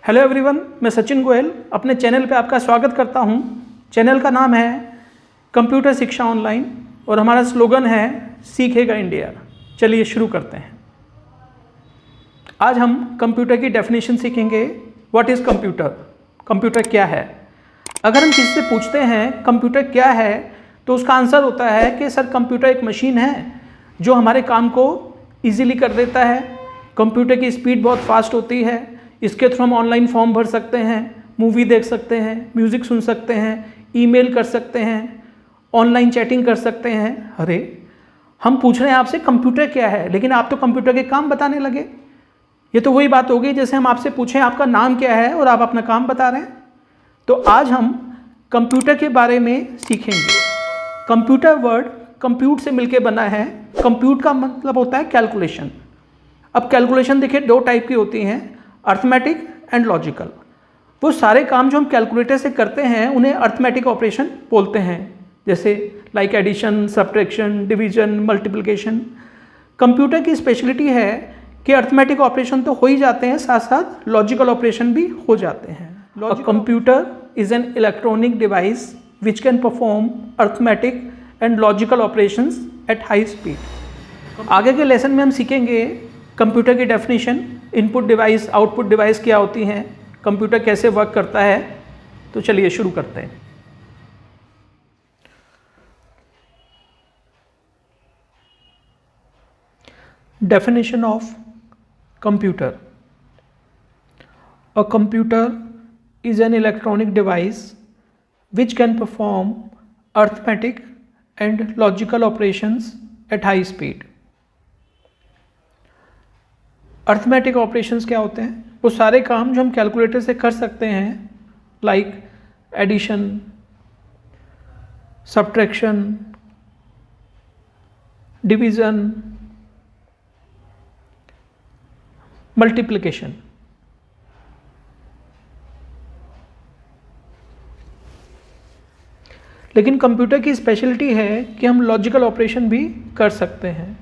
Hello everyone, मैं सचिन गोयल अपने channel पे आपका स्वागत करता हूँ। चैनल का नाम है कंप्यूटर शिक्षा ऑनलाइन और हमारा स्लोगन है सीखेगा इंडिया। चलिए शुरू करते हैं। आज हम कंप्यूटर की डेफिनेशन सीखेंगे। What is computer? कंप्यूटर क्या है? अगर हम किसी से पूछते हैं कंप्यूटर क्या है तो उसका आंसर होता है कि सर कंप्यूटर एक मशीन है जो हमारे काम को ईजिली कर देता है। कंप्यूटर की स्पीड बहुत फास्ट होती है। इसके थ्रू हम ऑनलाइन फॉर्म भर सकते हैं, मूवी देख सकते हैं, म्यूज़िक सुन सकते हैं, ईमेल कर सकते हैं, ऑनलाइन चैटिंग कर सकते हैं। अरे हम पूछ रहे हैं आपसे कंप्यूटर क्या है, लेकिन आप तो कंप्यूटर के काम बताने लगे। ये तो वही बात होगी जैसे हम आपसे पूछें आपका नाम क्या है और आप अपना काम बता रहे हैं। तो आज हम कंप्यूटर के बारे में सीखेंगे। कंप्यूटर वर्ड कंप्यूट से मिलकर बना है। कंप्यूट का मतलब होता है कैलकुलेशन। अब कैलकुलेशन देखिए दो टाइप की होती हैं, अर्थमेटिक एंड लॉजिकल। वो सारे काम जो हम कैलकुलेटर से करते हैं उन्हें अर्थमेटिक ऑपरेशन बोलते हैं, जैसे like addition, subtraction, division, multiplication. Computer की स्पेशलिटी है कि अर्थमेटिक ऑपरेशन तो हो ही जाते हैं, साथ साथ लॉजिकल ऑपरेशन भी हो जाते हैं। Computer is an electronic device which can perform arithmetic and logical operations at high speed. आगे के लेसन में हम सीखेंगे कंप्यूटर की definition, input device, output device क्या होती हैं, कंप्यूटर कैसे वर्क करता है। तो चलिए शुरू करते हैं। Definition of computer. A computer is an electronic device which can perform arithmetic and logical operations at high speed. Arithmetic operations क्या होते हैं? वो सारे काम जो हम कैलकुलेटर से कर सकते हैं, like addition, subtraction, division, multiplication. लेकिन कंप्यूटर की स्पेशलिटी है कि हम लॉजिकल ऑपरेशन भी कर सकते हैं।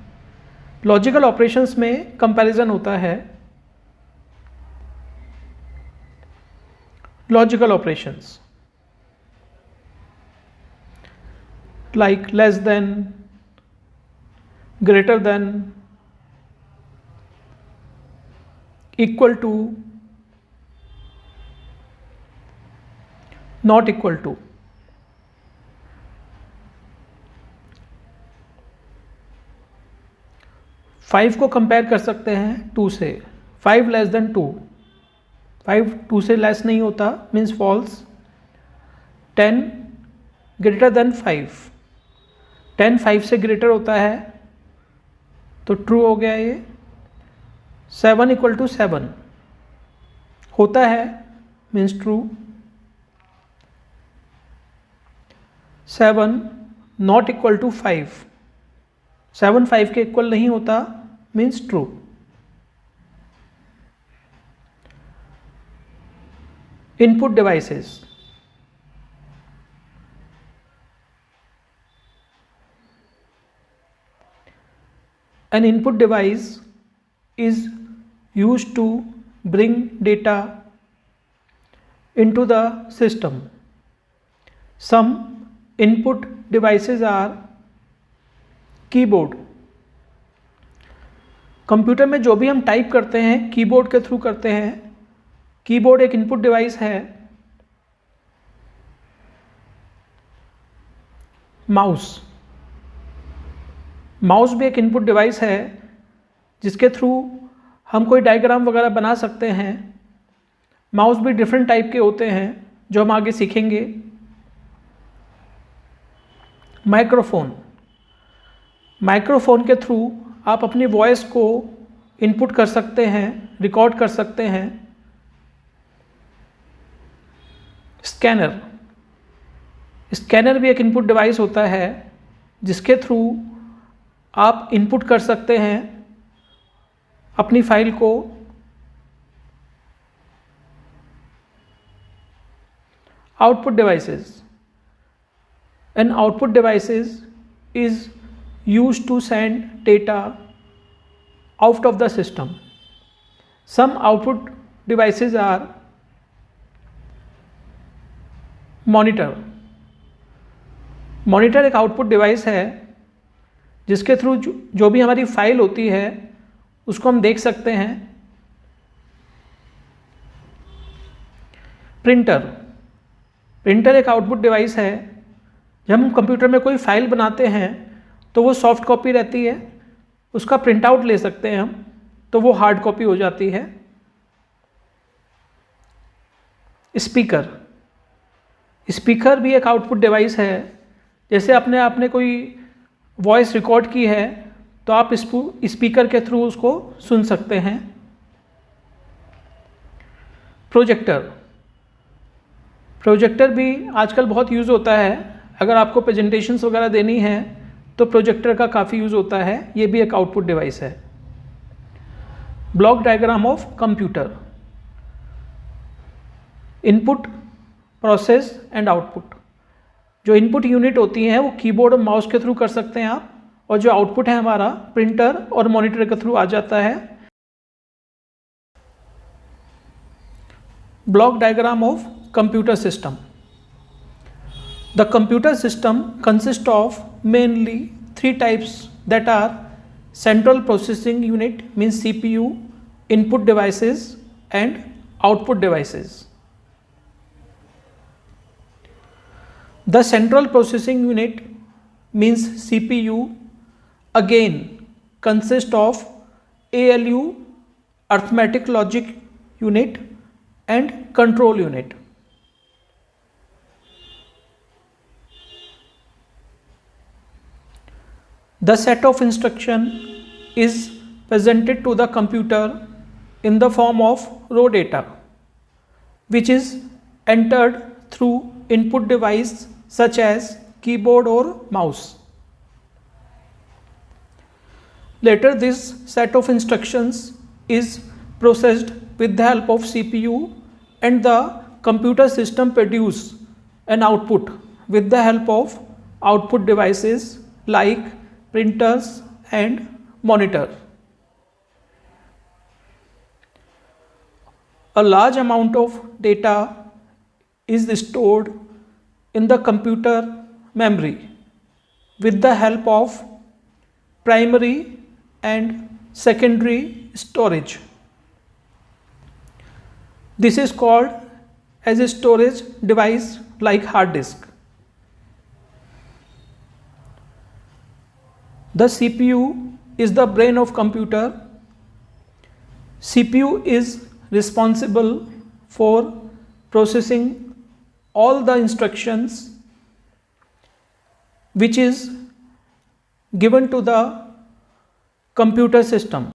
लॉजिकल ऑपरेशंस में कंपैरिजन होता है। Logical operations like less than, greater than, equal to, not equal to. Five को कंपेयर कर सकते हैं टू से। 5 लेस देन 2, 5 2 से लेस नहीं होता, मीन्स फॉल्स। 10 ग्रेटर देन 5, 10 5 से ग्रेटर होता है तो ट्रू हो गया ये। 7 इक्वल टू 7 होता है, means true. 7 not equal to 5, 7 5 के इक्वल नहीं होता, means true. Input devices. An input device is used to bring data into the system. Some input devices are keyboard. Computer में जो भी हम टाइप करते हैं कीबोर्ड के थ्रू करते हैं। कीबोर्ड एक इनपुट डिवाइस है। माउस, माउस भी एक इनपुट डिवाइस है जिसके थ्रू हम कोई डायग्राम वगैरह बना सकते हैं। माउस भी डिफरेंट टाइप के होते हैं जो हम आगे सीखेंगे। माइक्रोफोन, माइक्रोफोन के थ्रू आप अपनी वॉइस को इनपुट कर सकते हैं, रिकॉर्ड कर सकते हैं। स्कैनर, स्कैनर भी एक इनपुट डिवाइस होता है जिसके थ्रू आप इनपुट कर सकते हैं अपनी फाइल को। Output devices, an output devices is used to send data out of the system. Some output devices are monitor. Monitor एक आउटपुट डिवाइस है जिसके थ्रू जो भी हमारी फाइल होती है उसको हम देख सकते हैं। प्रिंटर। प्रिंटर एक आउटपुट डिवाइस है। जब हम कंप्यूटर में कोई फाइल बनाते हैं तो वो सॉफ्ट कॉपी रहती है, उसका प्रिंट आउट ले सकते हैं हम, तो वो हार्ड कॉपी हो जाती है। स्पीकर। स्पीकर भी एक आउटपुट डिवाइस है। जैसे आपने कोई वॉइस रिकॉर्ड की है तो आप स्पीकर के थ्रू उसको सुन सकते हैं। प्रोजेक्टर। प्रोजेक्टर भी आजकल बहुत यूज़ होता है। अगर आपको प्रेजेंटेशंस वगैरह देनी है तो प्रोजेक्टर का काफ़ी यूज़ होता है। ये भी एक आउटपुट डिवाइस है। Block diagram of computer. Input, process and output. जो इनपुट यूनिट होती हैं वो कीबोर्ड और माउस के थ्रू कर सकते हैं आप, और जो आउटपुट है हमारा प्रिंटर और मॉनिटर के थ्रू आ जाता है। Block diagram of computer system. The computer system consist of mainly 3 types that are central processing unit means CPU, input devices and output devices. The central processing unit means CPU again consists of ALU, arithmetic logic unit and control unit. The set of instruction is presented to the computer in the form of raw data, which is entered through input device such as keyboard or mouse. Later, this set of instructions is processed with the help of CPU, and the computer system produce an output with the help of output devices like printers and monitor. A large amount of data is stored in the computer memory with the help of primary and secondary storage. This is called as a storage device like hard disk. The CPU is the brain of computer. CPU is responsible for processing all the instructions which is given to the computer system.